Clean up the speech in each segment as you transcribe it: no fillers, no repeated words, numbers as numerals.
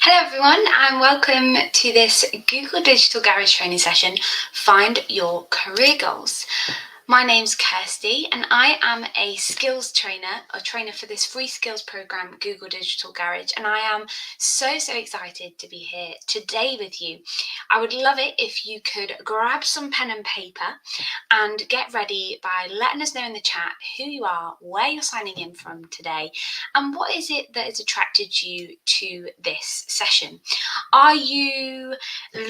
Hello everyone and welcome to this Google Digital Garage training session, Find Your Career Goals. My name's Kirsty and I am a skills trainer, a trainer for this free skills program, Google Digital Garage, and I am so excited to be here today with you. I would love it if you could grab some pen and paper and get ready by letting us know in the chat who you are, where you're signing in from today, and what is it that has attracted you to this session. Are you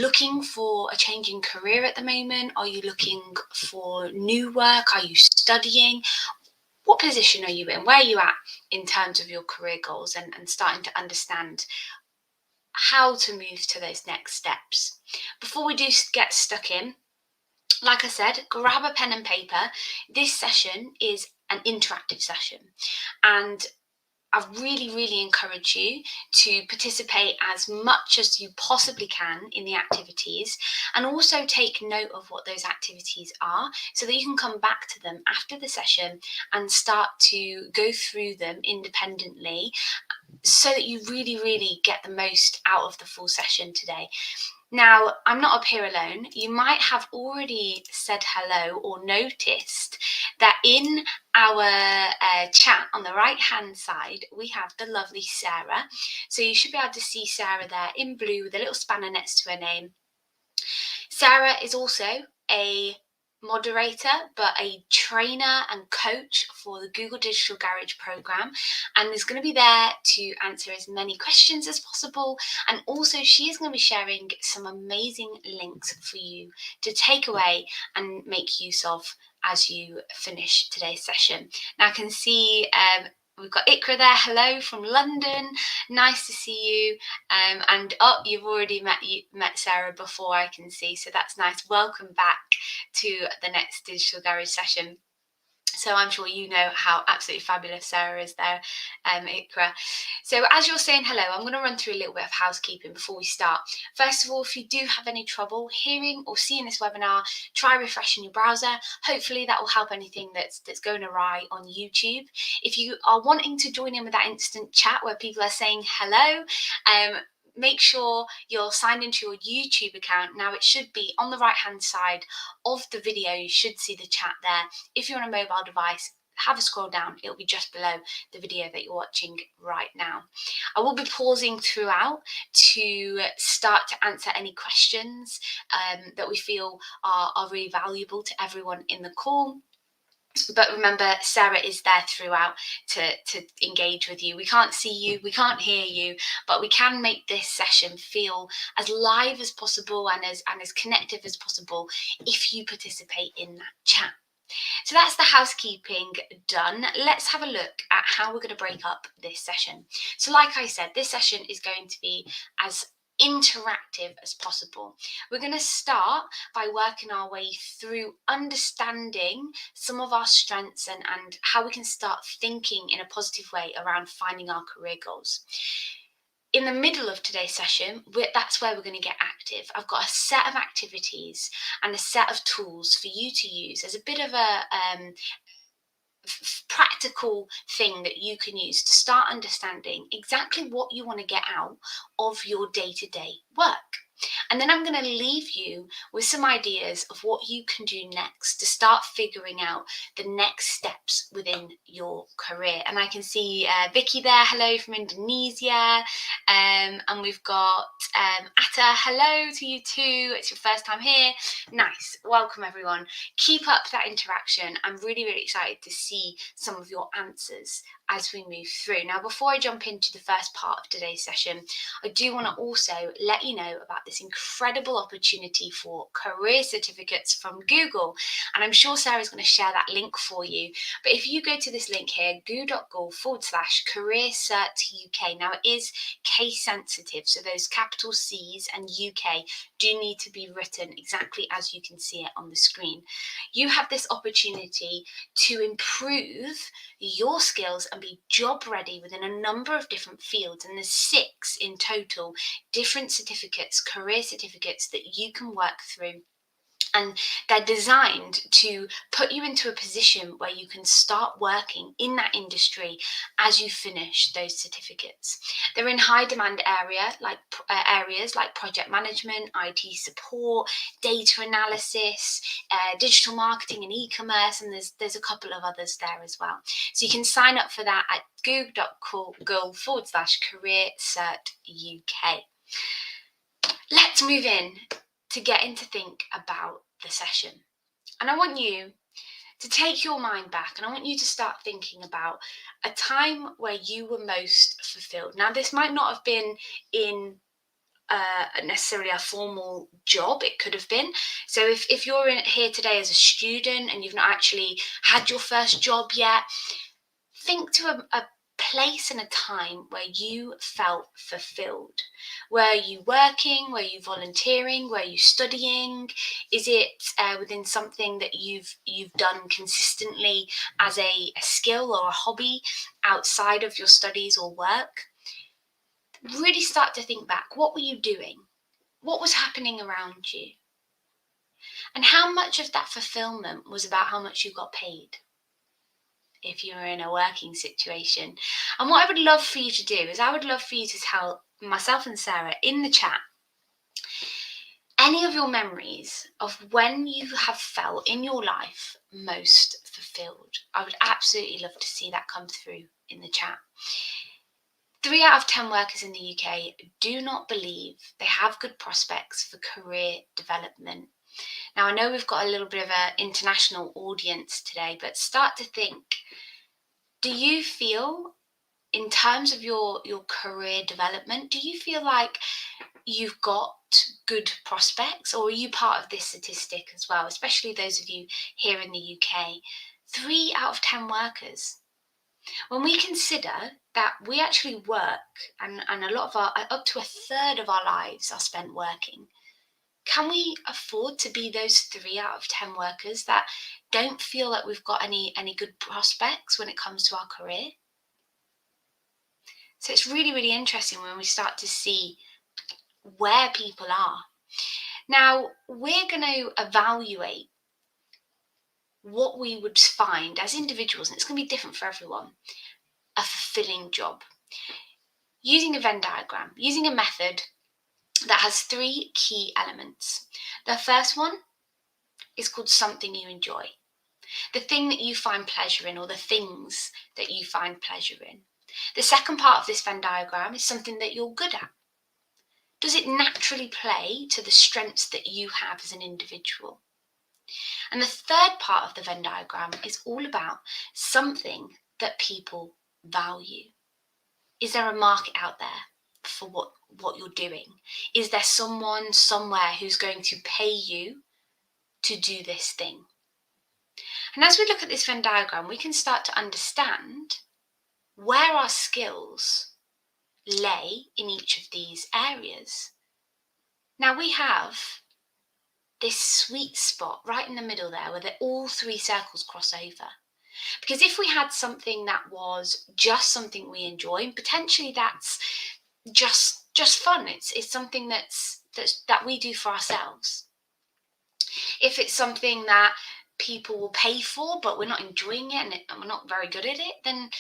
looking for a change in career at the moment? Are you looking for new work? Are you studying? What position are you in? Where are you at in terms of your career goals and starting to understand how to move to those next steps? Before we do get stuck in, like I said, grab a pen and paper. This session is an interactive session, and I really encourage you to participate as much as you possibly can in the activities, and also take note of what those activities are so that you can come back to them after the session and start to go through them independently so that you really get the most out of the full session today. Now, I'm not up here alone. You might have already said hello or noticed that in our chat on the right hand side, we have the lovely Sarah. So you should be able to see Sarah there in blue with a little spanner next to her name. Sarah is also a moderator, but a trainer and coach for the Google Digital Garage program, and is going to be there to answer as many questions as possible. And also she is going to be sharing some amazing links for you to take away and make use of as you finish today's session. Now I can see we've got Ikra there. Hello from London. Nice to see you. And you've already met Sarah before, I can see. So that's nice. Welcome back to the next Digital Garage session. So I'm sure you know how absolutely fabulous Sarah is there, Ikra. So as you're saying hello, I'm going to run through a little bit of housekeeping before we start. First of all, if you do have any trouble hearing or seeing this webinar, try refreshing your browser. Hopefully that will help anything that's going awry on YouTube. If you are wanting to join in with that instant chat where people are saying hello, make sure you're signed into your YouTube account. Now it should be on the right hand side of the video. You should see the chat there. If you're on a mobile device, have a scroll down. It'll be just below the video that you're watching right now. I will be pausing throughout to start to answer any questions that we feel are really valuable to everyone in the call. But remember, Sarah is there throughout to engage with you. We can't see you, we can't hear you, but we can make this session feel as live as possible and as connective as possible if you participate in that chat. So that's the housekeeping done. Let's have a look at how we're going to break up this session. So like I said, this session is going to be as interactive as possible. We're going to start by working our way through understanding some of our strengths and how we can start thinking in a positive way around finding our career goals. In the middle of today's session, that's where we're going to get active. I've got a set of activities and a set of tools for you to use as a bit of a practical thing that you can use to start understanding exactly what you want to get out of your day-to-day work. And then I'm going to leave you with some ideas of what you can do next to start figuring out the next steps within your career. And I can see Vicky there, hello from Indonesia. And we've got Atta, hello to you too. It's your first time here. Nice. Welcome everyone. Keep up that interaction. I'm really excited to see some of your answers as we move through. Now, before I jump into the first part of today's session, I do want to also let you know about this incredible opportunity for career certificates from Google. And I'm sure Sarah's going to share that link for you. But if you go to this link here, goo.gov/career cert UK. Now, it is case sensitive, so those capital C's and UK do need to be written exactly as you can see it on the screen. You have this opportunity to improve your skills and be job ready within a number of different fields, and there's 6 in total different certificates, career certificates that you can work through And they're designed to put you into a position where you can start working in that industry as you finish those certificates. They're in high demand areas like project management, IT support, data analysis, digital marketing and e-commerce, and there's a couple of others there as well. So you can sign up for that at google.com/career cert UK. Let's move in to getting to think about the session. And I want you to take your mind back, and I want you to start thinking about a time where you were most fulfilled. Now, this might not have been in necessarily a formal job. It could have been. So if you're here today as a student and you've not actually had your first job yet, think to a place and a time where you felt fulfilled. Were you working? Were you volunteering? Were you studying? Is it within something that you've done consistently as a skill or a hobby outside of your studies or work? Really start to think back. What were you doing? What was happening around you? And how much of that fulfillment was about how much you got paid, if you were in a working situation? And what I would love for you to do is I would love for you to tell myself and Sarah in the chat any of your memories of when you have felt in your life most fulfilled. I would absolutely love to see that come through in the chat. 3 out of 10 workers in the UK do not believe they have good prospects for career development. Now, I know we've got a little bit of an international audience today, but start to think, do you feel, in terms of your career development, do you feel like you've got good prospects, or are you part of this statistic as well, especially those of you here in the UK? 3 out of 10 workers. When we consider that we actually work, and a lot of up to a third of our lives are spent working, can we afford to be those 3 out of 10 workers that don't feel like we've got any good prospects when it comes to our career? So it's really, really interesting when we start to see where people are. Now, we're going to evaluate what we would find as individuals, and it's going to be different for everyone, a fulfilling job, using a Venn diagram, using a method that has 3 key elements. The first one is called something you enjoy, the thing that you find pleasure in, or the things that you find pleasure in. The second part of this Venn diagram is something that you're good at. Does it naturally play to the strengths that you have as an individual? And the third part of the Venn diagram is all about something that people value. Is there a market out there for what you're doing? Is there someone somewhere who's going to pay you to do this thing? And as we look at this Venn diagram, we can start to understand where our skills lay in each of these areas. Now, we have this sweet spot right in the middle there where all 3 circles cross over. Because if we had something that was just something we enjoy, and potentially that's just fun, it's something that we do for ourselves. If it's something that people will pay for, but we're not enjoying it and we're not very good at it, then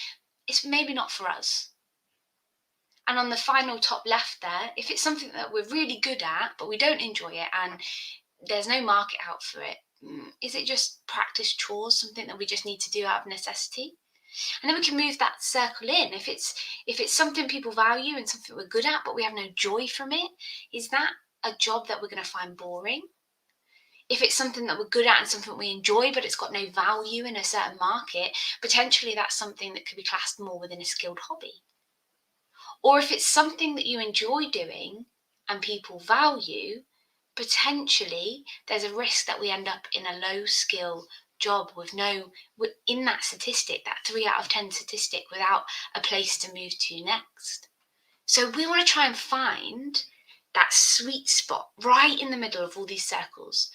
it's maybe not for us. And on the final top left there, if it's something that we're really good at, but we don't enjoy it and there's no market out for it, is it just practice chores, something that we just need to do out of necessity? And then we can move that circle in. If it's something people value and something we're good at, but we have no joy from it, is that a job that we're going to find boring? If it's something that we're good at and something we enjoy, but it's got no value in a certain market, potentially that's something that could be classed more within a skilled hobby. Or if it's something that you enjoy doing and people value, potentially there's a risk that we end up in a low skill job in that statistic, that 3 out of 10 statistic, without a place to move to next. So we want to try and find that sweet spot right in the middle of all these circles.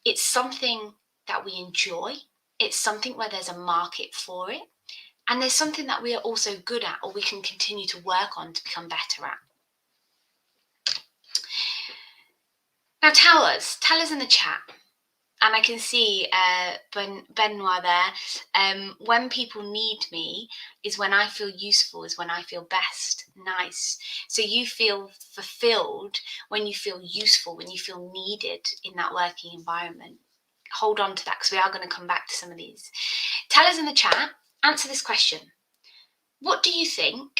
It's something that we enjoy. It's something where there's a market for it. And there's something that we are also good at, or we can continue to work on to become better at. Now tell us in the chat, And I can see Benoit there. When people need me is when I feel useful, is when I feel best. Nice. So you feel fulfilled when you feel useful, when you feel needed in that working environment. Hold on to that because we are going to come back to some of these. Tell us in the chat, answer this question. What do you think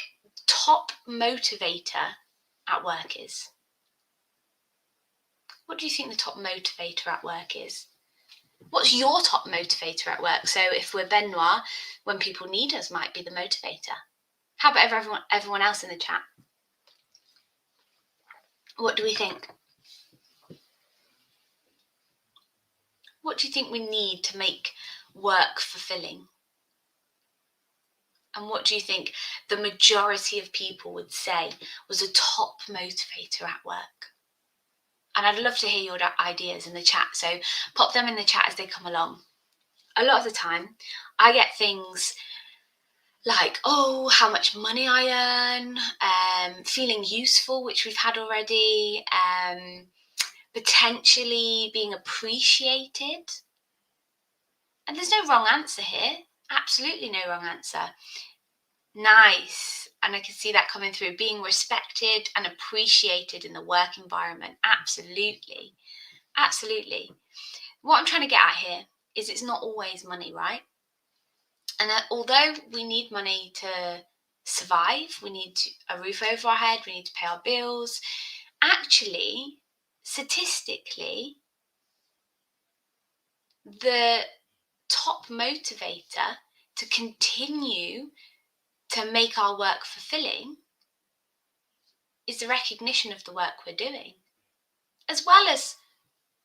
top motivator at work is? What do you think the top motivator at work is? What's your top motivator at work? So if we're Benoit, when people need us might be the motivator. How about everyone else in the chat? What do we think? What do you think we need to make work fulfilling? And what do you think the majority of people would say was a top motivator at work? And I'd love to hear your ideas in the chat. So pop them in the chat as they come along. A lot of the time, I get things like, oh, how much money I earn, feeling useful, which we've had already, potentially being appreciated. And there's no wrong answer here. Absolutely no wrong answer. Nice. And I can see that coming through. Being respected and appreciated in the work environment. Absolutely. Absolutely. What I'm trying to get at here is it's not always money, right? And although we need money to survive, we need a roof over our head, we need to pay our bills, actually, statistically, the top motivator to continue to make our work fulfilling is the recognition of the work we're doing, as well as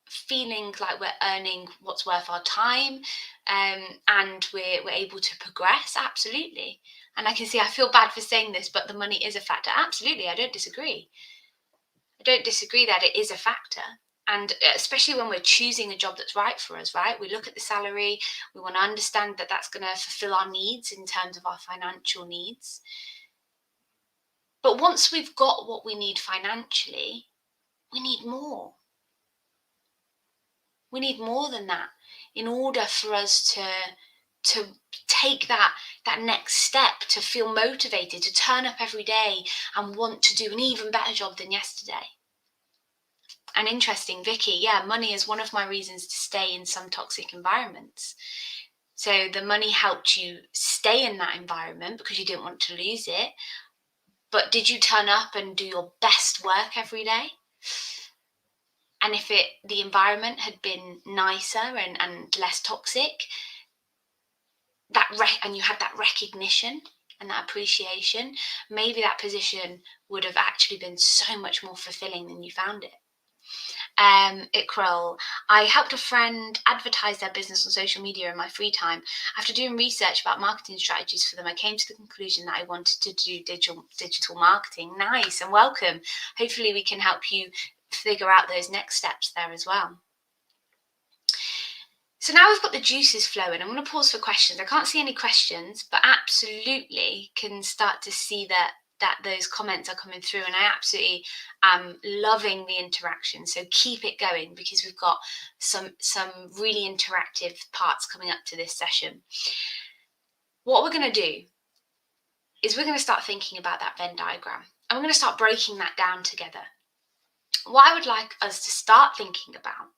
feeling like we're earning what's worth our time, and we're able to progress. Absolutely. And I can see I feel bad for saying this, but the money is a factor. Absolutely, I don't disagree. I don't disagree that it is a factor. And especially when we're choosing a job that's right for us, right? We look at the salary, we want to understand that that's going to fulfill our needs in terms of our financial needs. But once we've got what we need financially, we need more. We need more than that in order for us to take that next step, to feel motivated, to turn up every day and want to do an even better job than yesterday. And interesting, Vicky, yeah, money is one of my reasons to stay in some toxic environments. So the money helped you stay in that environment because you didn't want to lose it. But did you turn up and do your best work every day? And if the environment had been nicer and less toxic, and you had that recognition and that appreciation, maybe that position would have actually been so much more fulfilling than you found it. Iqral, I helped a friend advertise their business on social media in my free time. After doing research about marketing strategies for them, I came to the conclusion that I wanted to do digital marketing. Nice, and welcome. Hopefully we can help you figure out those next steps there as well. So now we've got the juices flowing. I'm going to pause for questions. I can't see any questions, but absolutely can start to see that those comments are coming through, and I absolutely am loving the interaction. So keep it going because we've got some really interactive parts coming up to this session. What we're going to do is we're going to start thinking about that Venn diagram, and we're going to start breaking that down together. What I would like us to start thinking about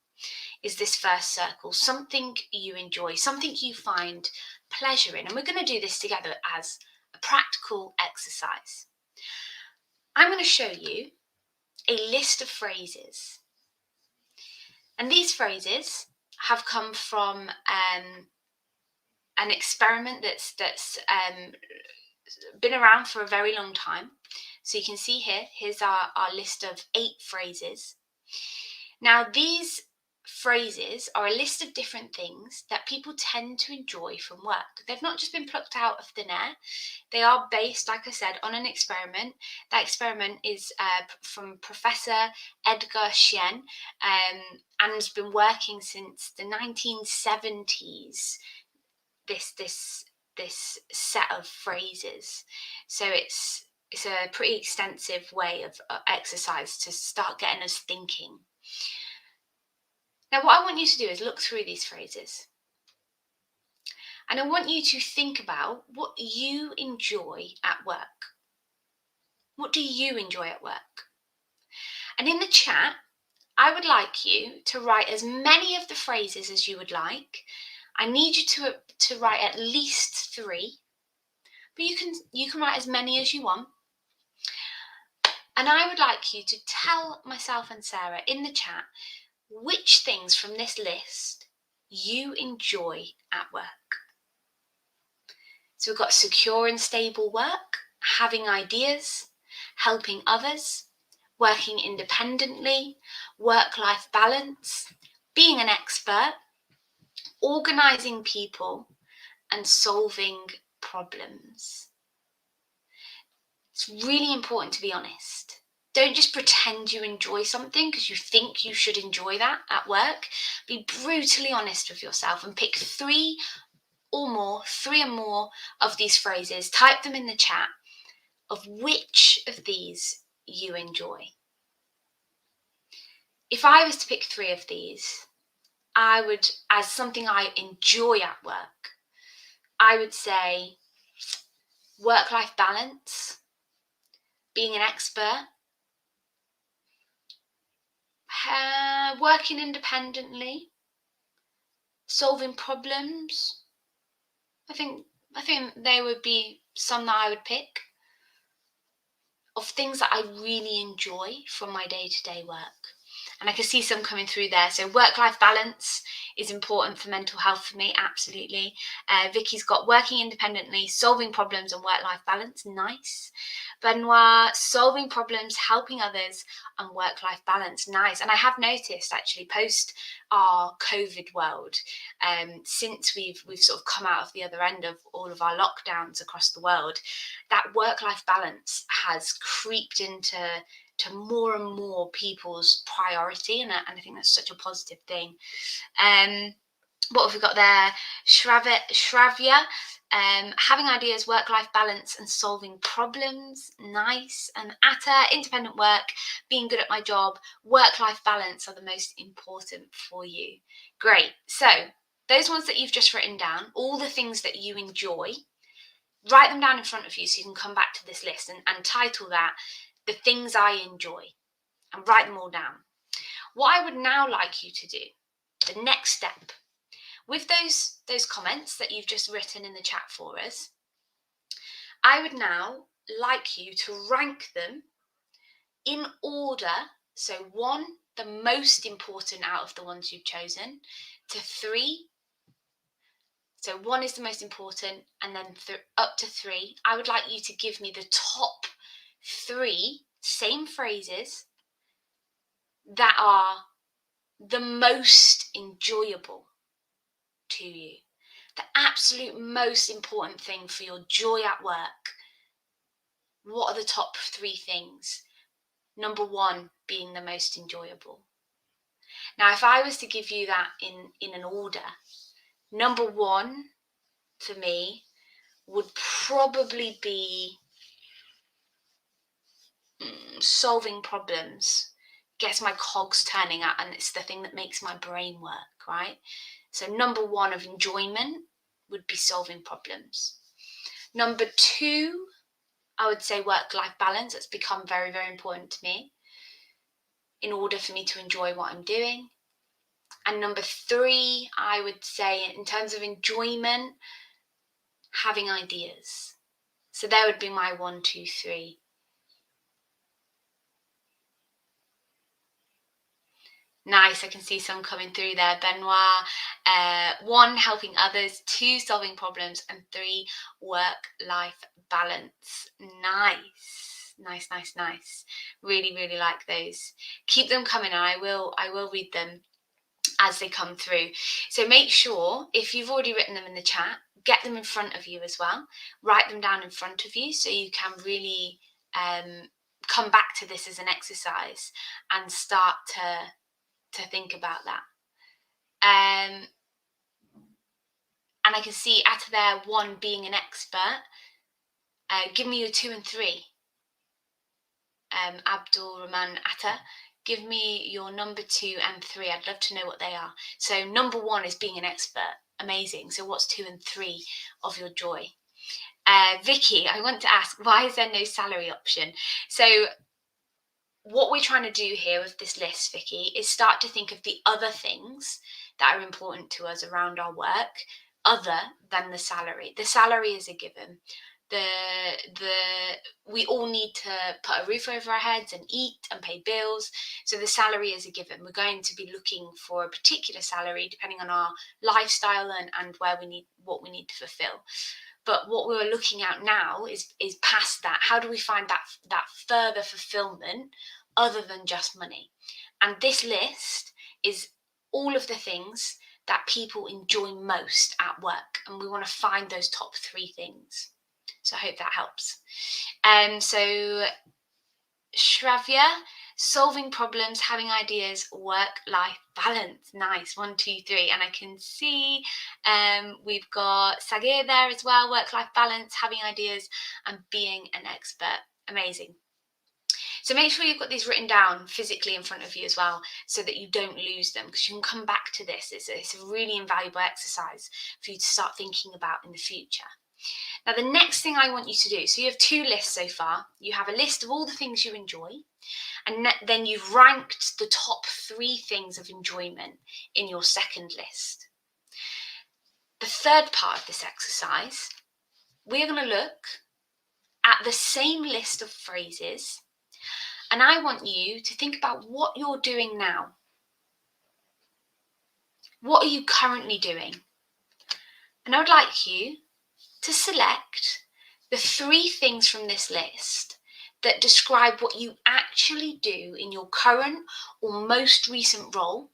is this first circle, something you enjoy, something you find pleasure in. And we're going to do this together as a practical exercise. I'm going to show you a list of phrases. And these phrases have come from an experiment that's been around for a very long time. So you can see here's our list of 8 phrases. Now, these phrases are a list of different things that people tend to enjoy from work. They've not just been plucked out of thin air. They are based, like I said, on an experiment. That experiment is from Professor Edgar Schein, and has been working since the 1970s. This set of phrases. So it's a pretty extensive way of exercise to start getting us thinking. Now, what I want you to do is look through these phrases. And I want you to think about what you enjoy at work. What do you enjoy at work? And in the chat, I would like you to write as many of the phrases as you would like. I need you to write at least 3, but you can write as many as you want. And I would like you to tell myself and Sarah in the chat which things from this list you enjoy at work. So we've got secure and stable work, having ideas, helping others, working independently, work-life balance, being an expert, organising people, and solving problems. It's really important to be honest. Don't just pretend you enjoy something because you think you should enjoy that at work. Be brutally honest with yourself and pick 3 or more of these phrases. Type them in the chat of which of these you enjoy. If I was to pick 3 of these, I would, as something I enjoy at work, I would say work-life balance, being an expert, working independently, solving problems. I think they would be some that I would pick of things that I really enjoy from my day-to-day work. And I can see some coming through there. So work-life balance is important for mental health for me, absolutely. Vicky's got working independently, solving problems and work-life balance, nice. Benoit, solving problems, helping others and work-life balance, nice. And I have noticed actually post our COVID world, since we've sort of come out of the other end of all of our lockdowns across the world, that work-life balance has creeped into more and more people's priority, and I think that's such a positive thing. What have we got there? Shravya, having ideas, work-life balance and solving problems, nice. And Atta, independent work, being good at my job, work-life balance are the most important for you. Great. So those ones that you've just written down, all the things that you enjoy, write them down in front of you so you can come back to this list and title that the things I enjoy, and write them all down. What I would now like you to do, the next step, with those comments that you've just written in the chat for us, I would now like you to rank them in order. So 1, the most important out of the ones you've chosen, to 3. So 1 is the most important, and then up to 3. I would like you to give me the top 3 same phrases that are the most enjoyable to you. The absolute most important thing for your joy at work. What are the top 3 things? Number 1 being the most enjoyable. Now, if I was to give you that in an order, number 1 for me would probably be solving problems. Gets my cogs turning out, and it's the thing that makes my brain work, right? So number 1 of enjoyment would be solving problems. Number 2, I would say work-life balance. It's become very, very important to me in order for me to enjoy what I'm doing. And number 3, I would say in terms of enjoyment, having ideas. So there would be my 1, 2, 3. Nice, I can see some coming through there. Benoit, 1, helping others, 2, solving problems, and 3, work-life balance. Nice. Really, really like those. Keep them coming. I will read them as they come through. So make sure, if you've already written them in the chat, get them in front of you as well. Write them down in front of you so you can really come back to this as an exercise and start to think about that. And I can see Atta there, 1 being an expert. Give me your 2 and 3. Abdul Rahman Atta, give me your number 2 and 3. I'd love to know what they are. So number 1 is being an expert. Amazing. So what's 2 and 3 of your joy? Vicky, I want to ask, why is there no salary option? So what we're trying to do here with this list, Vicky, is start to think of the other things that are important to us around our work other than the salary. The salary is a given. We all need to put a roof over our heads and eat and pay bills. So the salary is a given. We're going to be looking for a particular salary depending on our lifestyle and what we need to fulfill. But what we're looking at now is past that. How do we find that further fulfillment other than just money? And this list is all of the things that people enjoy most at work, and we want to find those top 3 things. So I hope that helps. So Shravya, solving problems, having ideas, work-life balance. Nice, 1, 2, 3. And I can see we've got Sagir there as well. Work-life balance, having ideas, and being an expert. Amazing. So make sure you've got these written down physically in front of you as well, so that you don't lose them, because you can come back to this. It's a really invaluable exercise for you to start thinking about in the future. Now, the next thing I want you to do, so you have 2 lists so far. You have a list of all the things you enjoy, and then you've ranked the top 3 things of enjoyment in your second list. The third part of this exercise, we're going to look at the same list of phrases, and I want you to think about what you're doing now. What are you currently doing? And I would like you to select the 3 things from this list that describe what you actually do in your current or most recent role,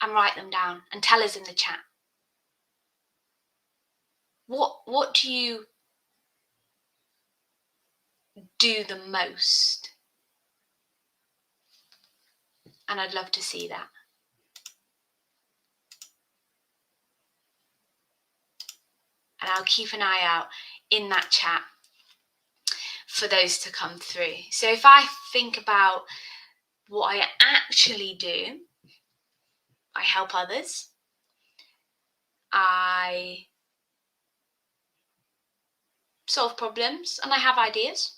and write them down and tell us in the chat. What do you do the most? And I'd love to see that. And I'll keep an eye out in that chat for those to come through. So if I think about what I actually do, I help others. I solve problems, and I have ideas.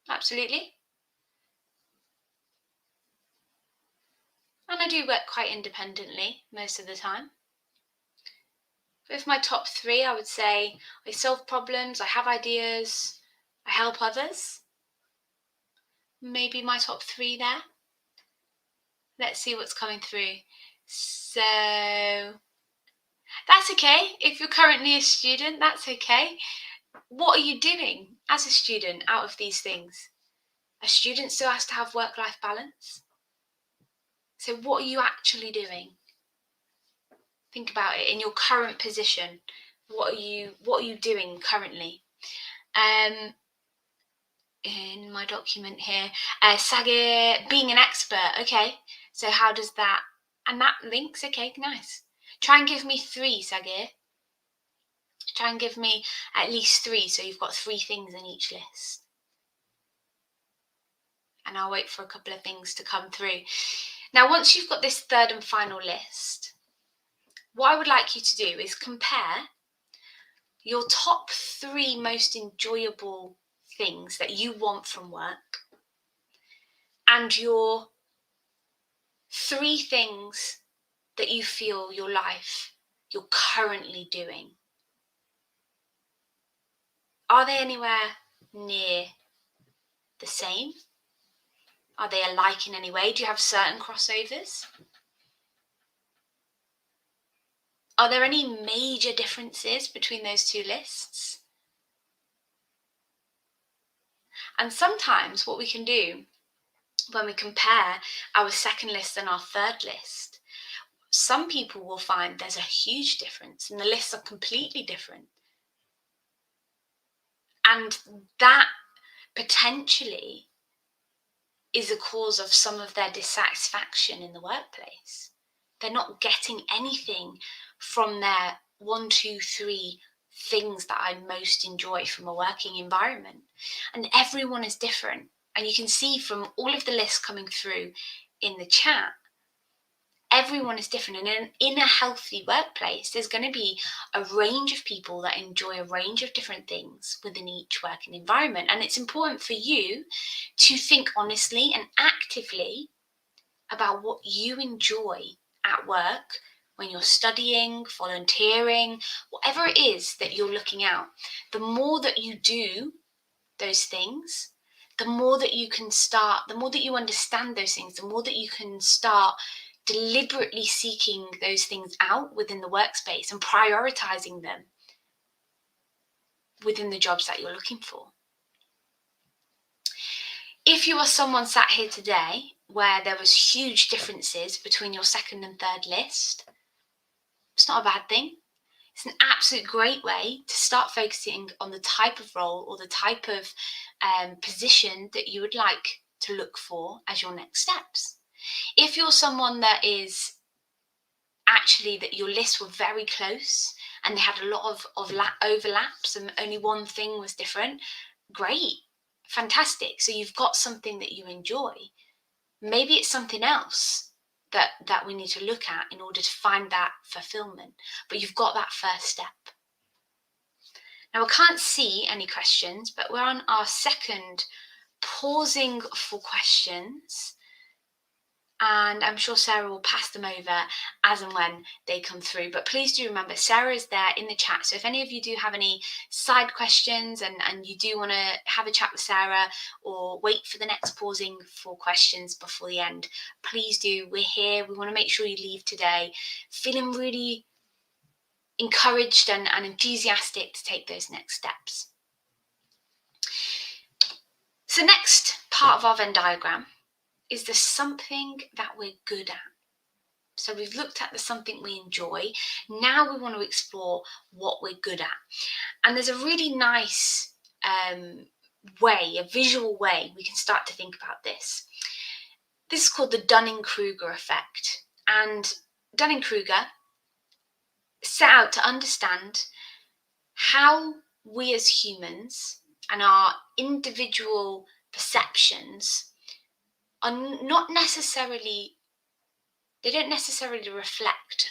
Absolutely. And I do work quite independently most of the time. With my top 3, I would say I solve problems, I have ideas, I help others. Maybe my top 3 there. Let's see what's coming through. So that's okay. If you're currently a student, that's okay. What are you doing as a student out of these things? A student still has to have work-life balance. So what are you actually doing? Think about it in your current position. What are you doing currently? In my document here, Sagir, being an expert. Okay, so how does that, and that links. Okay, nice. Try and give me 3, Sagir. Try and give me at least 3, so you've got 3 things in each list. And I'll wait for a couple of things to come through. Now, once you've got this third and final list, what I would like you to do is compare your top 3 most enjoyable things that you want from work and your 3 things that you feel you're currently doing. Are they anywhere near the same? Are they alike in any way? Do you have certain crossovers? Are there any major differences between those 2 lists? And sometimes what we can do when we compare our second list and our third list, some people will find there's a huge difference and the lists are completely different. And that potentially is a cause of some of their dissatisfaction in the workplace. They're not getting anything from their 1, 2, 3 things that I most enjoy from a working environment. And everyone is different. And you can see from all of the lists coming through, in the chat, everyone is different. And in a healthy workplace, there's going to be a range of people that enjoy a range of different things within each working environment. And it's important for you to think honestly and actively about what you enjoy at work when you're studying, volunteering, whatever it is that you're looking at. The more that you do those things, the more that you can start, the more that you understand those things, the more that you can start deliberately seeking those things out within the workspace and prioritizing them within the jobs that you're looking for. If you are someone sat here today where there was huge differences between your second and third list, it's not a bad thing. It's an absolute great way to start focusing on the type of role or the type of position that you would like to look for as your next steps. If you're someone that is actually that your lists were very close and they had a lot of overlaps and only one thing was different, great, fantastic. So you've got something that you enjoy. Maybe it's something else that we need to look at in order to find that fulfillment, but you've got that first step. Now, I can't see any questions, but we're on our second pausing for questions, and I'm sure Sarah will pass them over as and when they come through. But please do remember, Sarah is there in the chat. So if any of you do have any side questions and you do want to have a chat with Sarah or wait for the next pausing for questions before the end, please do. We're here. We want to make sure you leave today feeling really encouraged and enthusiastic to take those next steps. So next part of our Venn diagram is the something that we're good at. So we've looked at the something we enjoy. Now we want to explore what we're good at. And there's a really nice way, a visual way we can start to think about this. This is called the Dunning-Kruger effect. And Dunning-Kruger set out to understand how we as humans and our individual perceptions are not necessarily, they don't necessarily reflect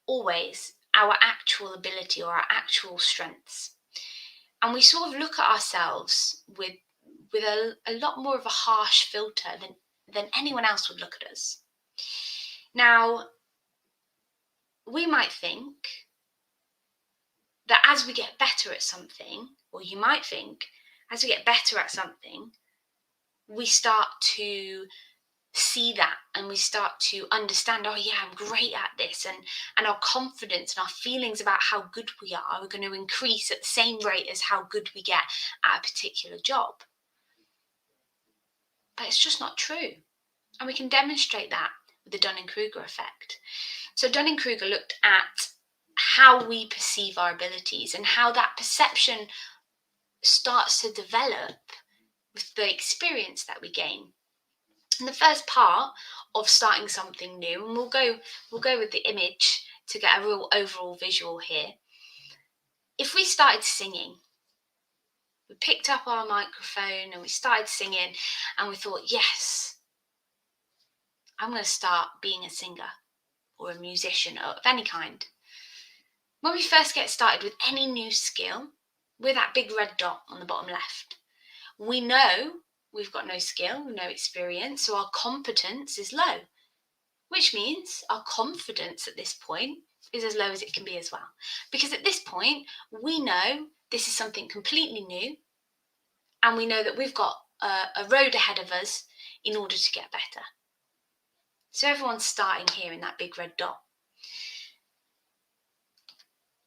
always our actual ability or our actual strengths. And we sort of look at ourselves with a lot more of a harsh filter than anyone else would look at us. Now, we might think that as we get better at something, or you might think as we get better at something, we start to see that and we start to understand, oh yeah, I'm great at this, and our confidence and our feelings about how good we are going to increase at the same rate as how good we get at a particular job. But it's just not true. And we can demonstrate that with the Dunning-Kruger effect. So Dunning-Kruger looked at how we perceive our abilities and how that perception starts to develop with the experience that we gain. And the first part of starting something new, and we'll go with the image to get a real overall visual here. If we started singing, we picked up our microphone and we started singing and we thought, yes, I'm going to start being a singer or a musician of any kind. When we first get started with any new skill, with that big red dot on the bottom left, we know we've got no skill, no experience, so our competence is low, which means our confidence at this point is as low as it can be as well. Because at this point, we know this is something completely new, and we know that we've got a road ahead of us in order to get better. So everyone's starting here in that big red dot.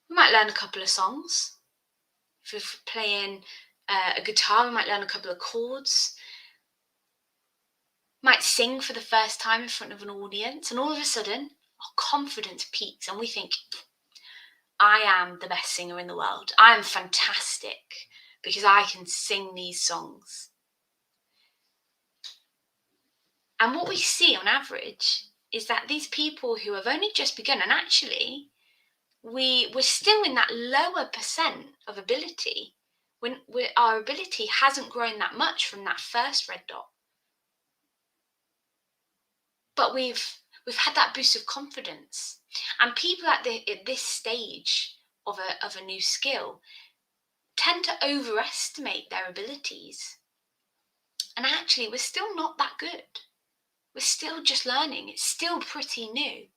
We might learn a couple of songs. If we're playing a guitar, we might learn a couple of chords. Might sing for the first time in front of an audience, and all of a sudden our confidence peaks and we think, I am the best singer in the world. I am fantastic because I can sing these songs. And what we see on average is that these people who have only just begun, and actually we're still in that lower percent of ability when our ability hasn't grown that much from that first red dot. but we've had that boost of confidence. And people at this stage of a new skill tend to overestimate their abilities. And actually, we're still not that good. We're still just learning. It's still pretty new.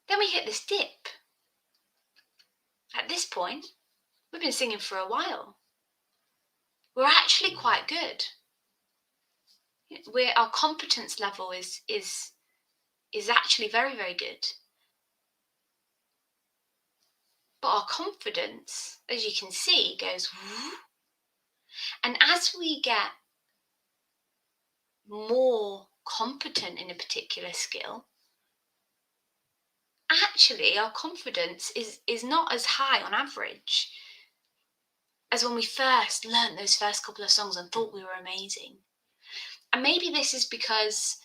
Then we hit this dip. At this point, we've been singing for a while. We're actually quite good. Our competence level is actually very, very good. But our confidence, as you can see, goes whoo. And as we get more competent in a particular skill, actually our confidence is not as high on average as when we first learned those first couple of songs and thought we were amazing. And maybe this is because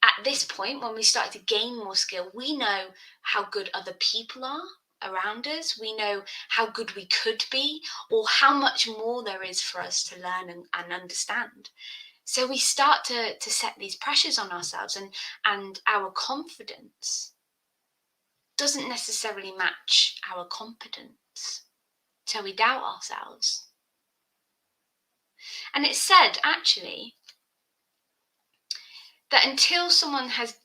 at this point, when we started to gain more skill, we know how good other people are around us. We know how good we could be, or how much more there is for us to learn and understand. So we start to set these pressures on ourselves, and our confidence doesn't necessarily match our competence. So we doubt ourselves. And it's said, actually, that until someone has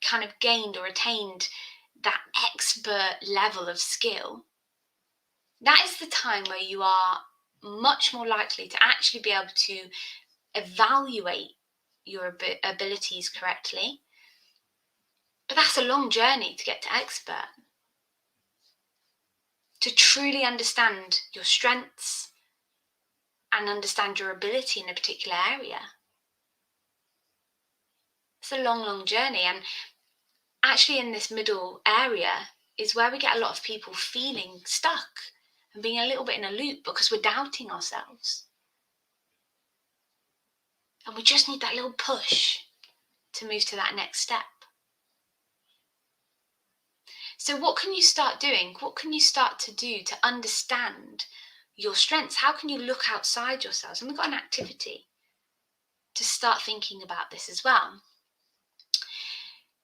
kind of gained or attained that expert level of skill, that is the time where you are much more likely to actually be able to evaluate your abilities correctly. But that's a long journey to get to expert. To truly understand your strengths and understand your ability in a particular area. It's a long, long journey. And actually in this middle area is where we get a lot of people feeling stuck and being a little bit in a loop because we're doubting ourselves. And we just need that little push to move to that next step. So what can you start doing? What can you start to do to understand your strengths? How can you look outside yourselves? And we've got an activity to start thinking about this as well.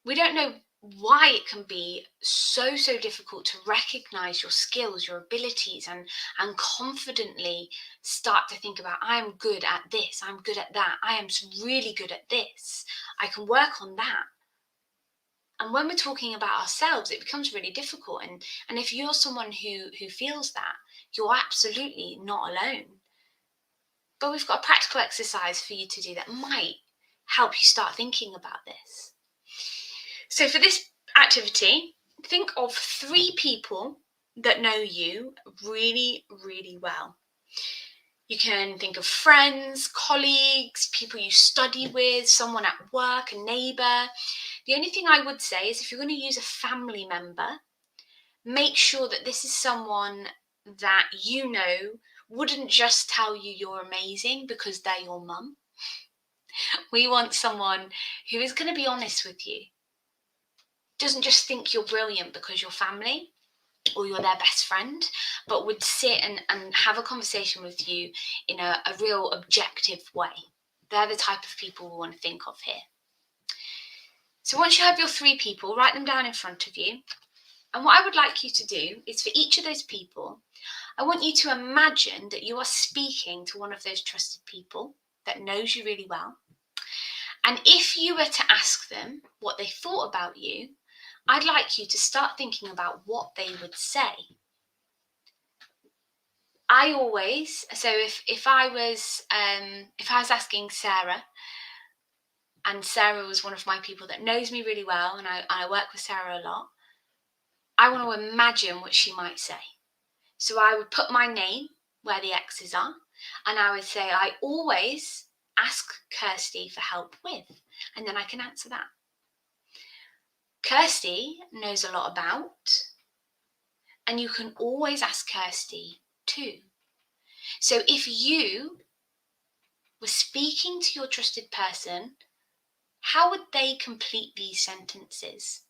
We don't know why it can be so difficult to recognize your skills, your abilities, and confidently start to think about, I'm good at this, I'm good at that, I am really good at this, I can work on that. And when we're talking about ourselves, it becomes really difficult. And if you're someone who feels that, you're absolutely not alone. But we've got a practical exercise for you to do that might help you start thinking about this. So for this activity, think of 3 people that know you really, really well. You can think of friends, colleagues, people you study with, someone at work, a neighbour. The only thing I would say is if you're going to use a family member, make sure that this is someone that you know wouldn't just tell you you're amazing because they're your mum. We want someone who is going to be honest with you. Doesn't just think you're brilliant because you're family or you're their best friend, but would sit and have a conversation with you in a real objective way. They're the type of people we want to think of here. So once you have your 3 people, write them down in front of you. And what I would like you to do is for each of those people, I want you to imagine that you are speaking to one of those trusted people that knows you really well. And if you were to ask them what they thought about you, I'd like you to start thinking about what they would say. If I was asking Sarah, and Sarah was one of my people that knows me really well, and I work with Sarah a lot, I want to imagine what she might say. So I would put my name where the X's are, and I would say, I always ask Kirsty for help with, and then I can answer that. Kirsty knows a lot about, and you can always ask Kirsty too. So if you were speaking to your trusted person, how would they complete these sentences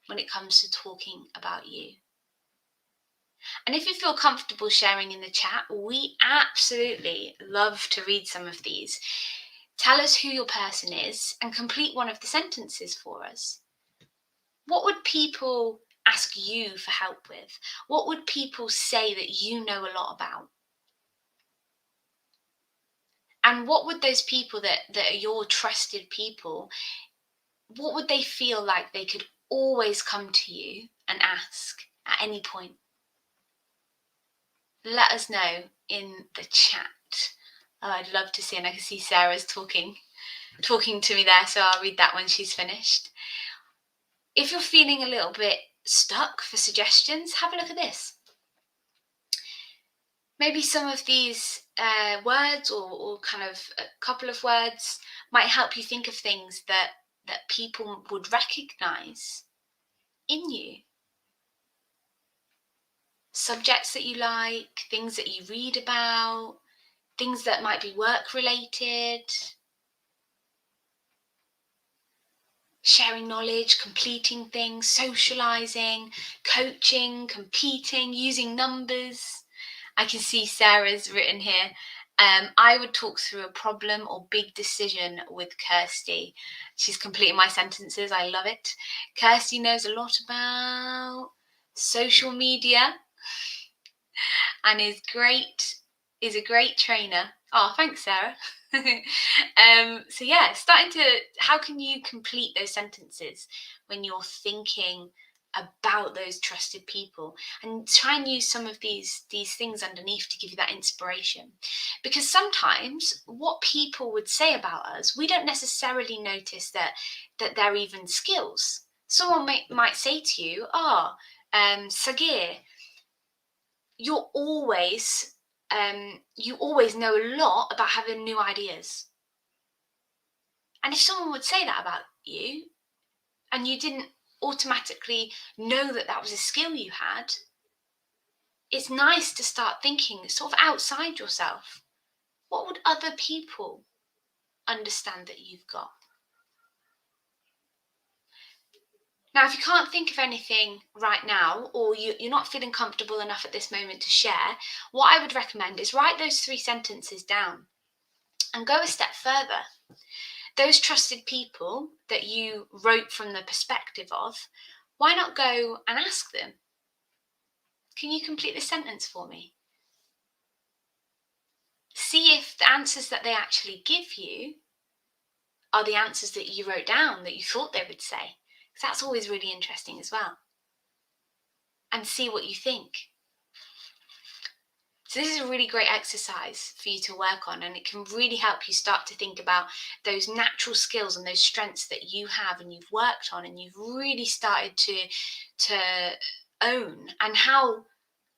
when it comes to talking about you? And if you feel comfortable sharing in the chat, we absolutely love to read some of these. Tell us who your person is and complete one of the sentences for us. What would people ask you for help with? What would people say that you know a lot about? And what would those people that are your trusted people, what would they feel like they could always come to you and ask at any point? Let us know in the chat. Oh, I'd love to see, and I can see Sarah's talking to me there, so I'll read that when she's finished. If you're feeling a little bit stuck for suggestions, have a look at this. Maybe some of these words or kind of a couple of words might help you think of things that people would recognize in you. Subjects that you like, things that you read about, things that might be work related. Sharing knowledge, completing things, socializing, coaching, competing, using numbers. I can see Sarah's written here. I would talk through a problem or big decision with Kirsty. She's completing my sentences. I love it. Kirsty knows a lot about social media and is a great trainer. Oh, thanks, Sarah. So yeah, how can you complete those sentences when you're thinking about those trusted people, and try and use some of these things underneath to give you that inspiration, because sometimes what people would say about us, we don't necessarily notice that they're even skills. Someone might say to you, Sagir, you always know a lot about having new ideas. And if someone would say that about you and you didn't automatically know that that was a skill you had, it's nice to start thinking sort of outside yourself. What would other people understand that you've got? Now, if you can't think of anything right now, or you're not feeling comfortable enough at this moment to share, what I would recommend is write those 3 sentences down and go a step further. Those trusted people that you wrote from the perspective of, why not go and ask them, can you complete this sentence for me? See if the answers that they actually give you are the answers that you wrote down that you thought they would say. Because that's always really interesting as well. And see what you think. So this is a really great exercise for you to work on, and it can really help you start to think about those natural skills and those strengths that you have and you've worked on and you've really started to own, and how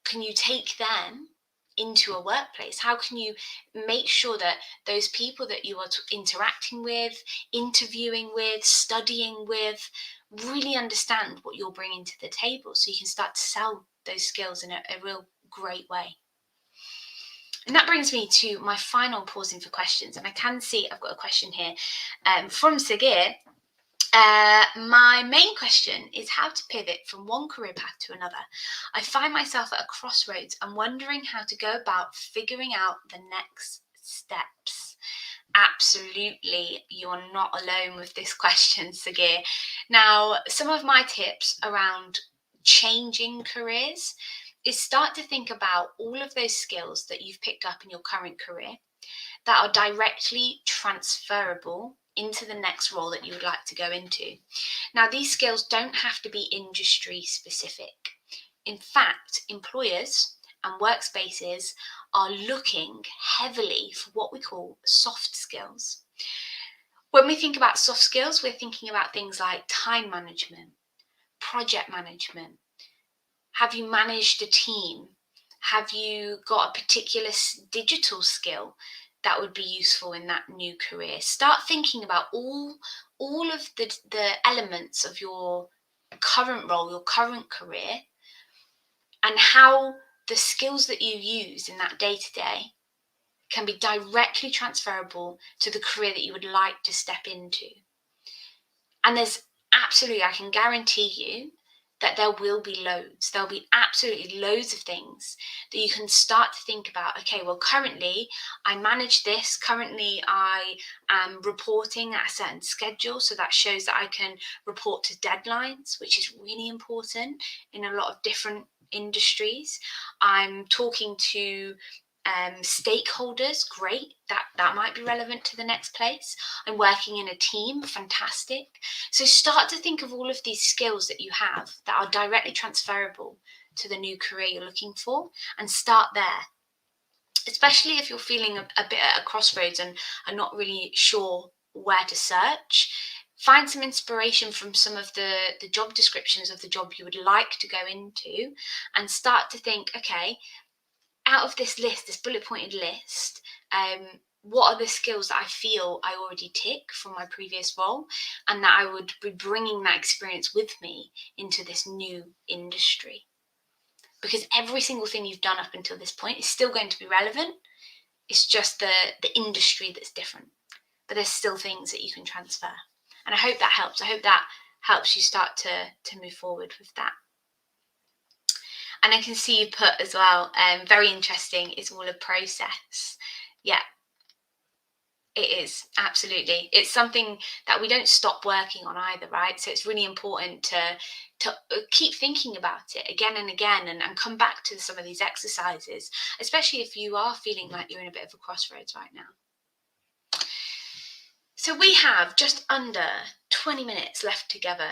can you take them into a workplace? How can you make sure that those people that you are interacting with, interviewing with, studying with, really understand what you're bringing to the table, so you can start to sell those skills in a real great way? And that brings me to my final pausing for questions. And I can see I've got a question here from Sagir. My main question is how to pivot from one career path to another. I find myself at a crossroads and wondering how to go about figuring out the next steps. Absolutely, you're not alone with this question, Sagir. Now, some of my tips around changing careers is start to think about all of those skills that you've picked up in your current career that are directly transferable into the next role that you would like to go into. Now, these skills don't have to be industry specific. In fact, employers and workspaces are looking heavily for what we call soft skills. When we think about soft skills, we're thinking about things like time management, project management. Have you managed a team? Have you got a particular digital skill that would be useful in that new career? Start thinking about all of the elements of your current role, your current career, and how the skills that you use in that day-to-day can be directly transferable to the career that you would like to step into. And there's absolutely, I can guarantee you, that there will be loads. There'll be absolutely loads of things that you can start to think about. Okay, well, currently I manage this. Currently I am reporting at a certain schedule. So that shows that I can report to deadlines, which is really important in a lot of different industries. I'm talking to stakeholders, great, that might be relevant to the next place. I'm working in a team, fantastic. So start to think of all of these skills that you have that are directly transferable to the new career you're looking for, and start there. Especially if you're feeling a bit at a crossroads and are not really sure where to search, find some inspiration from some of the job descriptions of the job you would like to go into, and start to think, okay, out of this list, this bullet pointed list, what are the skills that I feel I already tick from my previous role, and that I would be bringing that experience with me into this new industry? Because every single thing you've done up until this point is still going to be relevant. It's just the industry that's different, but there's still things that you can transfer. And I hope that helps. I hope that helps you start to move forward with that. And I can see you put as well, very interesting, it's all a process. Yeah, it is, absolutely. It's something that we don't stop working on either, right? So it's really important to keep thinking about it again and again, and come back to some of these exercises, especially if you are feeling like you're in a bit of a crossroads right now. So we have just under 20 minutes left together.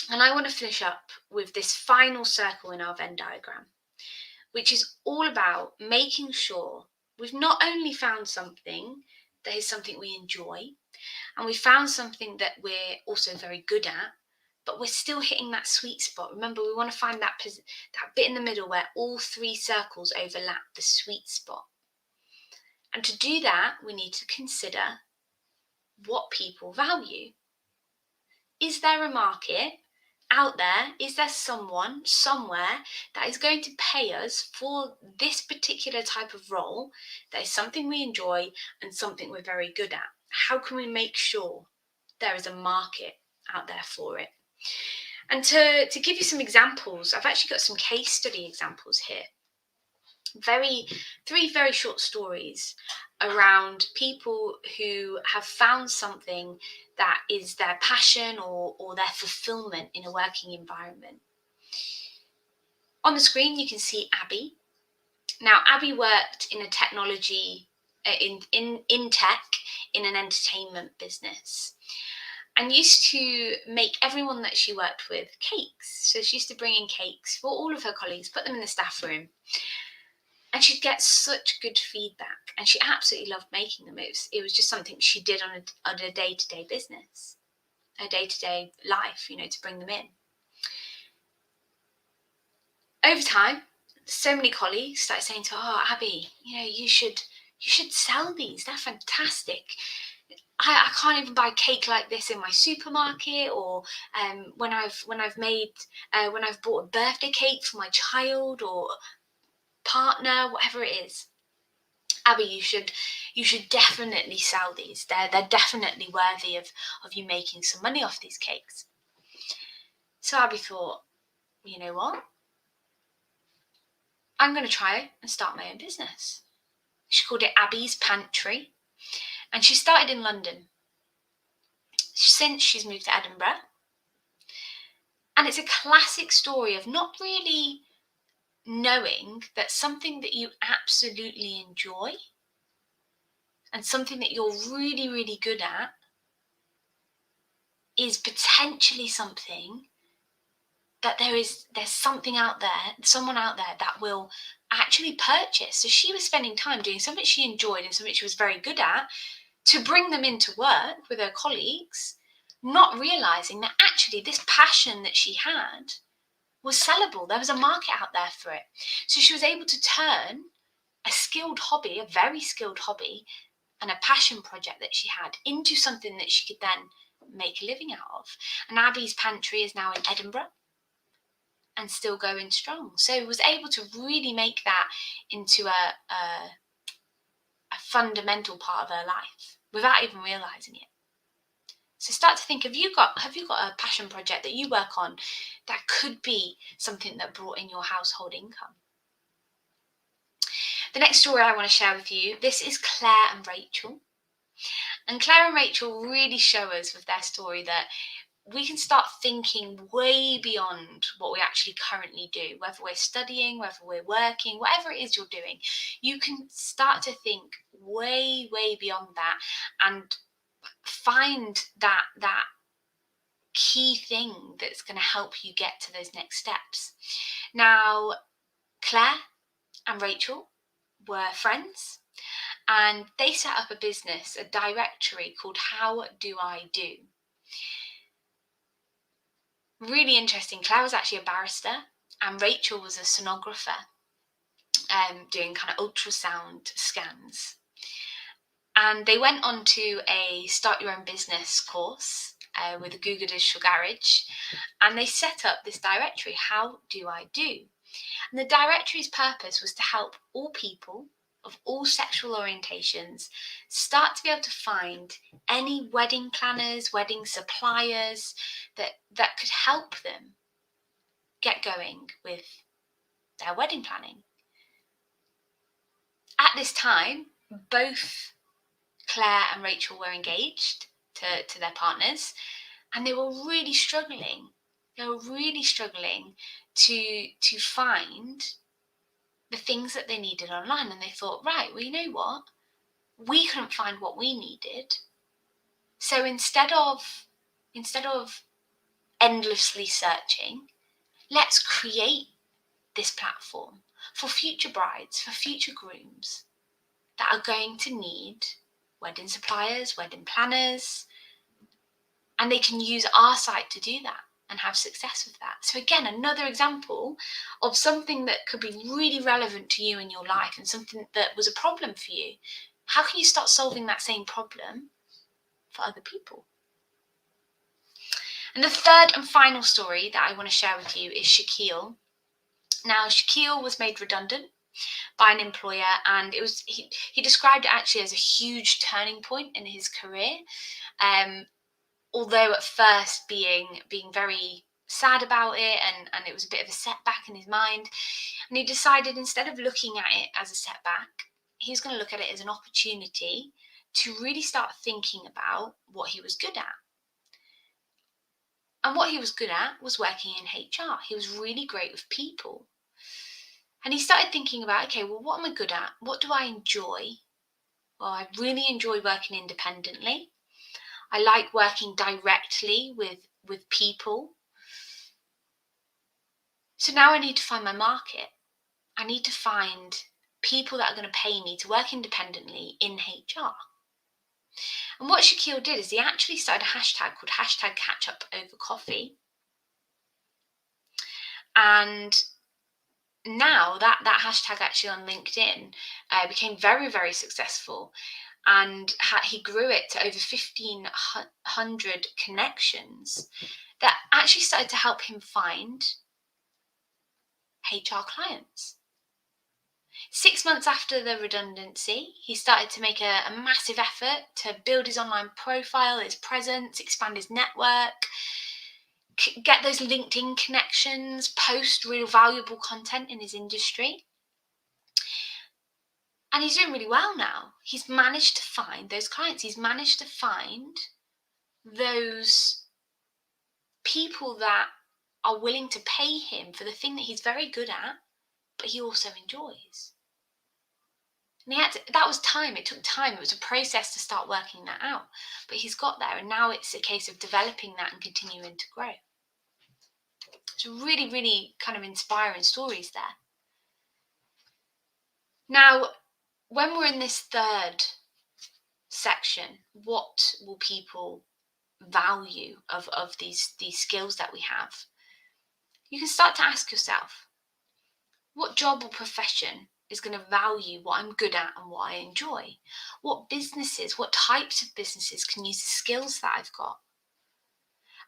And I want to finish up with this final circle in our Venn diagram, which is all about making sure we've not only found something that is something we enjoy, and we found something that we're also very good at, but we're still hitting that sweet spot. Remember, we want to find that bit in the middle where all three circles overlap, the sweet spot. And to do that, we need to consider what people value. Is there a market out there? Is there someone somewhere that is going to pay us for this particular type of role that is something we enjoy and something we're very good at? How can we make sure there is a market out there for it? And to give you some examples, I've actually got some case study examples here. Three very short stories around people who have found something that is their passion or their fulfillment in a working environment. On the screen, you can see Abby. Now, Abby worked in a technology, in tech, in an entertainment business, and used to make everyone that she worked with cakes. So she used to bring in cakes for all of her colleagues, put them in the staff room. And she'd get such good feedback, and she absolutely loved making them. It was just something she did on a day-to-day business, a day-to-day life, to bring them in. Over time, so many colleagues started saying to her, "Oh, Abby, you should sell these. They're fantastic. I can't even buy cake like this in my supermarket, or when I've bought a birthday cake for my child or partner, whatever it is. Abby, you should definitely sell these. They're definitely worthy of you making some money off these cakes." So Abby thought, you know what? I'm going to try and start my own business. She called it Abby's Pantry, and she started in London. Since she's moved to Edinburgh, and it's a classic story of not really knowing that something that you absolutely enjoy and something that you're really, really good at is potentially something that there's something out there, someone out there that will actually purchase. So she was spending time doing something she enjoyed and something she was very good at to bring them into work with her colleagues, not realizing that actually this passion that she had was sellable. There was a market out there for it. So she was able to turn a skilled hobby, a very skilled hobby, and a passion project that she had into something that she could then make a living out of. And Abby's Pantry is now in Edinburgh and still going strong. So was able to really make that into a fundamental part of her life without even realizing it. So start to think, have you got a passion project that you work on that could be something that brought in your household income? The next story I want to share with you, this is Claire and Rachel. And Claire and Rachel really show us with their story that we can start thinking way beyond what we actually currently do, whether we're studying, whether we're working, whatever it is you're doing. You can start to think way, way beyond that and find that key thing that's going to help you get to those next steps. Now, Claire and Rachel were friends, and they set up a business, a directory called How Do I Do. Really interesting. Claire was actually a barrister and Rachel was a sonographer, doing kind of ultrasound scans. And they went on to a Start Your Own Business course with the Google Digital Garage, and they set up this directory, How Do I Do? And the directory's purpose was to help all people of all sexual orientations start to be able to find any wedding planners, wedding suppliers that could help them get going with their wedding planning. At this time, both Claire and Rachel were engaged to their partners, and they were really struggling. They were really struggling to find the things that they needed online. And they thought, right, well, you know what? We couldn't find what we needed. So instead of endlessly searching, let's create this platform for future brides, for future grooms that are going to need wedding suppliers, wedding planners, and they can use our site to do that and have success with that. So again, another example of something that could be really relevant to you in your life and something that was a problem for you. How can you start solving that same problem for other people? And the third and final story that I want to share with you is Shaquille. Now, Shaquille was made redundant by an employer, and he described it actually as a huge turning point in his career. Although at first being very sad about it, and it was a bit of a setback in his mind, and he decided instead of looking at it as a setback, he was going to look at it as an opportunity to really start thinking about what he was good at. And what he was good at was working in HR. He was really great with people. And he started thinking about, okay, well, what am I good at? What do I enjoy? Well, I really enjoy working independently. I like working directly with people. So now I need to find my market. I need to find people that are going to pay me to work independently in HR. And what Shaquille did is he actually started a hashtag called #CatchUpOverCoffee. And now that hashtag actually on LinkedIn became very, very successful. And he grew it to over 1,500 connections that actually started to help him find HR clients. 6 months after the redundancy, he started to make a massive effort to build his online profile, his presence, expand his network, get those LinkedIn connections, post real valuable content in his industry. And he's doing really well now. He's managed to find those clients. He's managed to find those people that are willing to pay him for the thing that he's very good at, but he also enjoys. And that was time. It took time. It was a process to start working that out. But he's got there, and now it's a case of developing that and continuing to grow. So really, really kind of inspiring stories there. Now, when we're in this third section, what will people value of these skills that we have? You can start to ask yourself, what job or profession is going to value what I'm good at and what I enjoy? What businesses, what types of businesses can use the skills that I've got?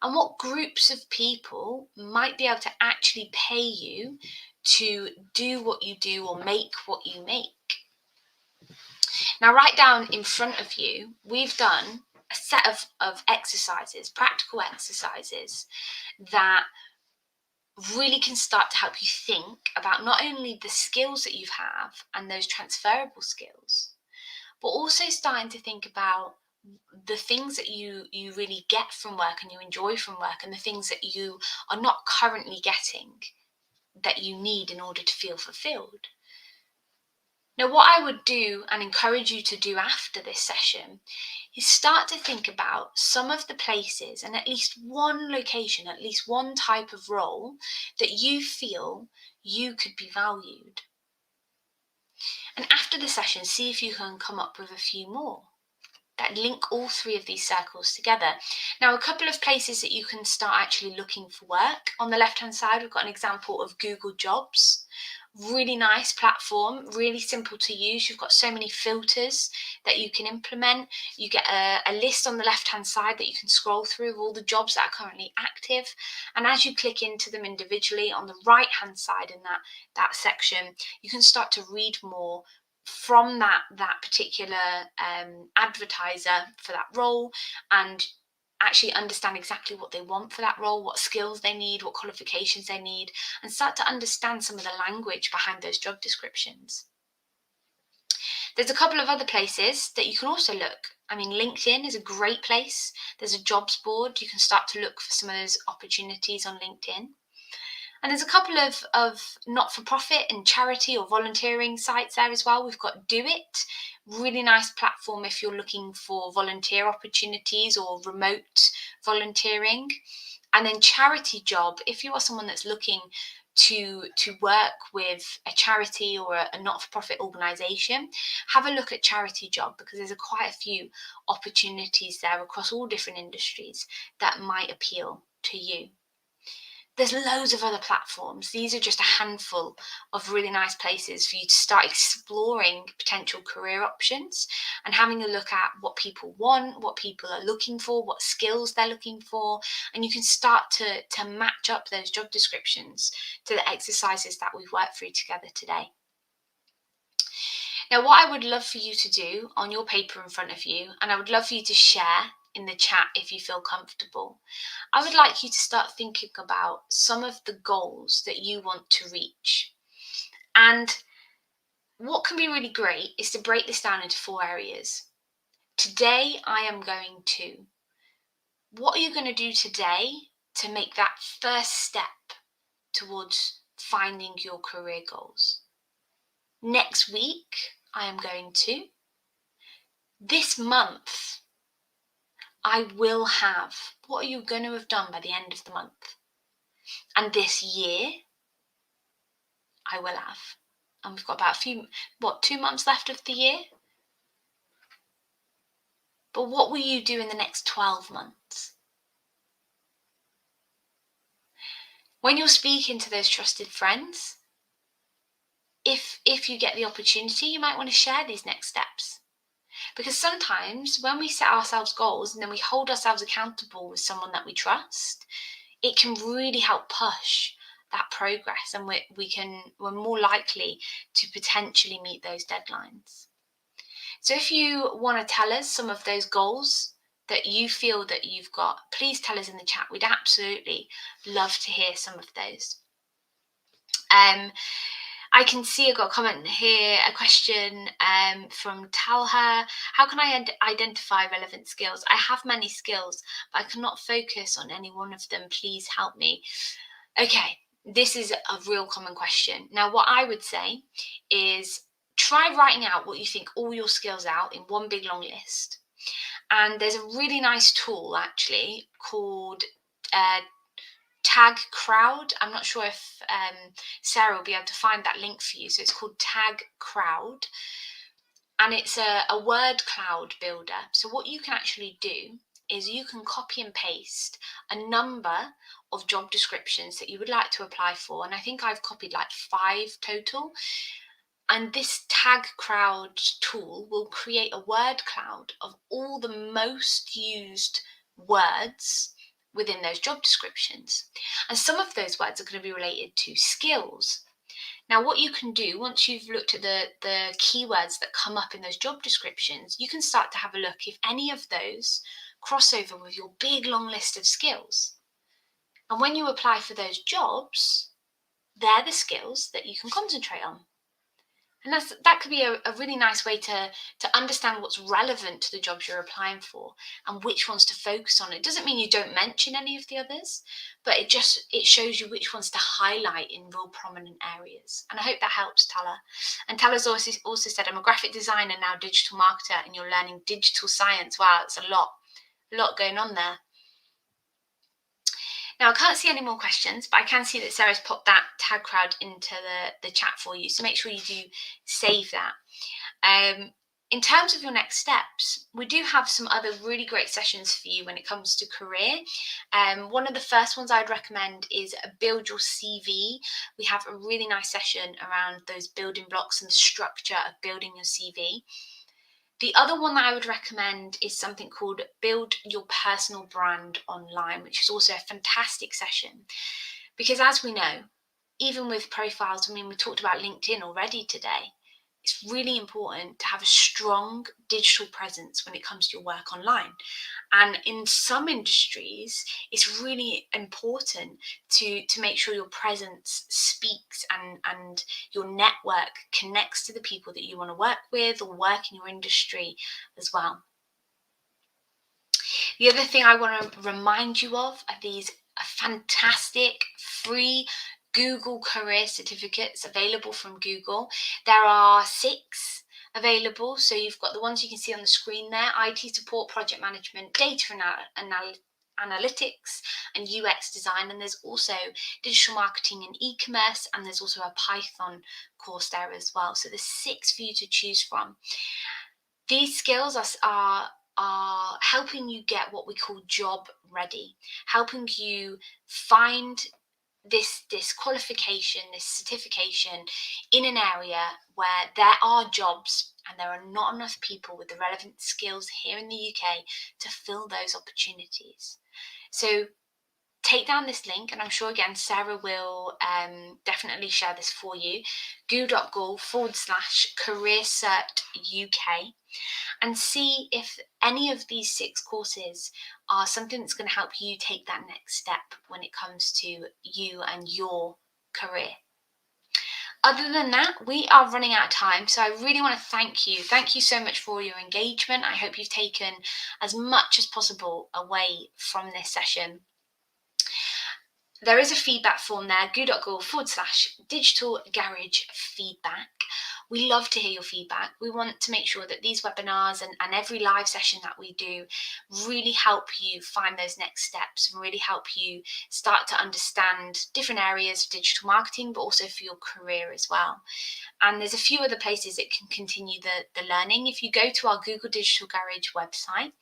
And what groups of people might be able to actually pay you to do what you do or make what you make? Now, right down in front of you, we've done a set of exercises, practical exercises that really can start to help you think about not only the skills that you have and those transferable skills, but also starting to think about the things that you really get from work and you enjoy from work, and the things that you are not currently getting that you need in order to feel fulfilled. Now, what I would do and encourage you to do after this session is start to think about some of the places and at least one location, at least one type of role that you feel you could be valued. And after the session, see if you can come up with a few more that link all three of these circles together. Now, a couple of places that you can start actually looking for work. On the left-hand side, we've got an example of Google Jobs. Really nice platform, really simple to use. You've got so many filters that you can implement. You get a list on the left-hand side that you can scroll through of all the jobs that are currently active. And as you click into them individually, on the right-hand side in that section, you can start to read more from that particular advertiser for that role, and actually understand exactly what they want for that role, what skills they need, what qualifications they need, and start to understand some of the language behind those job descriptions. There's a couple of other places that you can also look. I mean, LinkedIn is a great place. There's a jobs board. You can start to look for some of those opportunities on LinkedIn. And there's a couple of not-for-profit and charity or volunteering sites there as well. We've got Do It, really nice platform if you're looking for volunteer opportunities or remote volunteering. And then Charity Job, if you are someone that's looking to work with a charity or a not-for-profit organisation, have a look at Charity Job, because there's quite a few opportunities there across all different industries that might appeal to you. There's loads of other platforms. These are just a handful of really nice places for you to start exploring potential career options and having a look at what people want, what people are looking for, what skills they're looking for. And you can start to match up those job descriptions to the exercises that we've worked through together today. Now, what I would love for you to do on your paper in front of you, and I would love for you to share in the chat if you feel comfortable, I would like you to start thinking about some of the goals that you want to reach. And what can be really great is to break this down into 4 areas. Today, I am going to. What are you going to do today to make that first step towards finding your career goals? Next week, I am going to. This month, I will have. What are you going to have done by the end of the month? And this year, I will have. And we've got about 2 months left of the year? But what will you do in the next 12 months? When you're speaking to those trusted friends, if you get the opportunity, you might want to share these next steps. Because sometimes when we set ourselves goals and then we hold ourselves accountable with someone that we trust, it can really help push that progress, and we're more likely to potentially meet those deadlines. So if you want to tell us some of those goals that you feel that you've got, please tell us in the chat. We'd absolutely love to hear some of those. I can see I've got a comment here, a question from Talha. How can I identify relevant skills? I have many skills, but I cannot focus on any one of them. Please help me. Okay, this is a real common question. Now, what I would say is try writing out what you think all your skills are in one big long list. And there's a really nice tool actually called Tag Crowd. I'm not sure if Sarah will be able to find that link for you. So it's called Tag Crowd, and it's a word cloud builder. So what you can actually do is you can copy and paste a number of job descriptions that you would like to apply for. And I think I've copied like 5 total. And this Tag Crowd tool will create a word cloud of all the most used words within those job descriptions. And some of those words are going to be related to skills. Now, what you can do once you've looked at the keywords that come up in those job descriptions, you can start to have a look if any of those cross over with your big long list of skills. And when you apply for those jobs, they're the skills that you can concentrate on. And that could be a really nice way to understand what's relevant to the jobs you're applying for and which ones to focus on. It doesn't mean you don't mention any of the others, but it shows you which ones to highlight in real prominent areas. And I hope that helps, Tala. And Tala's also said, I'm a graphic designer now, digital marketer, and you're learning digital science. Wow, it's a lot going on there. Now, I can't see any more questions, but I can see that Sarah's popped that tag crowd into the chat for you. So make sure you do save that. In terms of your next steps, we do have some other really great sessions for you when it comes to career. One of the first ones I'd recommend is Build Your CV. We have a really nice session around those building blocks and the structure of building your CV. The other one that I would recommend is something called Build Your Personal Brand Online, which is also a fantastic session. Because as we know, even with profiles, I mean, we talked about LinkedIn already today, it's really important to have a strong digital presence when it comes to your work online. And in some industries, it's really important to make sure your presence speaks and your network connects to the people that you want to work with or work in your industry as well. The other thing I want to remind you of are these fantastic free Google career certificates available from Google. There are 6 available. So you've got the ones you can see on the screen there: IT support, project management, data analytics, and UX design. And there's also digital marketing and e-commerce, and there's also a Python course there as well. So there's 6 for you to choose from. These skills are helping you get what we call job ready, helping you find this qualification, this certification in an area where there are jobs and there are not enough people with the relevant skills here in the UK to fill those opportunities. So take down this link, and I'm sure again Sarah will definitely share this for you, goo.gov/careercert UK, and see if any of these 6 courses are something that's going to help you take that next step when it comes to you and your career. Other than that, we are running out of time, so I really want to thank you. Thank you so much for your engagement. I hope you've taken as much as possible away from this session. There is a feedback form there, goo.gov/digital garage feedback. We love to hear your feedback. We want to make sure that these webinars and every live session that we do really help you find those next steps and really help you start to understand different areas of digital marketing, but also for your career as well. And there's a few other places that can continue the learning. If you go to our Google Digital Garage website,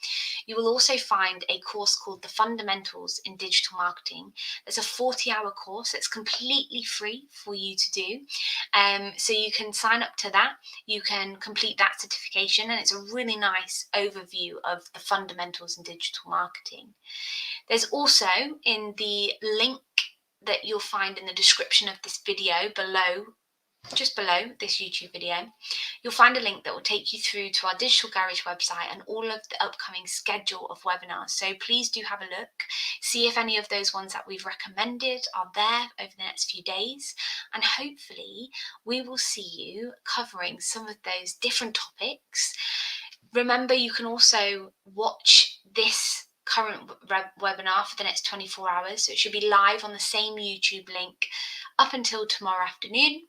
you will also find a course called The Fundamentals in Digital Marketing. There's a 40-hour course that's completely free for you to do. So you can sign up to that, you can complete that certification, and it's a really nice overview of the fundamentals in digital marketing. There's also, in the link that you'll find in the description of this video below, just below this YouTube video, you'll find a link that will take you through to our Digital Garage website and all of the upcoming schedule of webinars. So please do have a look, see if any of those ones that we've recommended are there over the next few days, and hopefully we will see you covering some of those different topics. Remember, you can also watch this current webinar for the next 24 hours, so it should be live on the same YouTube link up until tomorrow afternoon.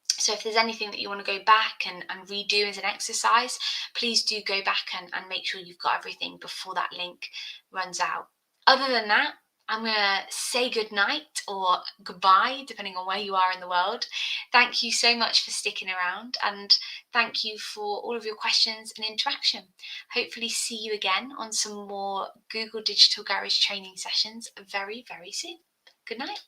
So if there's anything that you want to go back and redo as an exercise, please do go back and make sure you've got everything before that link runs out. Other than that, I'm going to say good night or goodbye, depending on where you are in the world. Thank you so much for sticking around, and thank you for all of your questions and interaction. Hopefully see you again on some more Google Digital Garage training sessions very, very soon. Good night.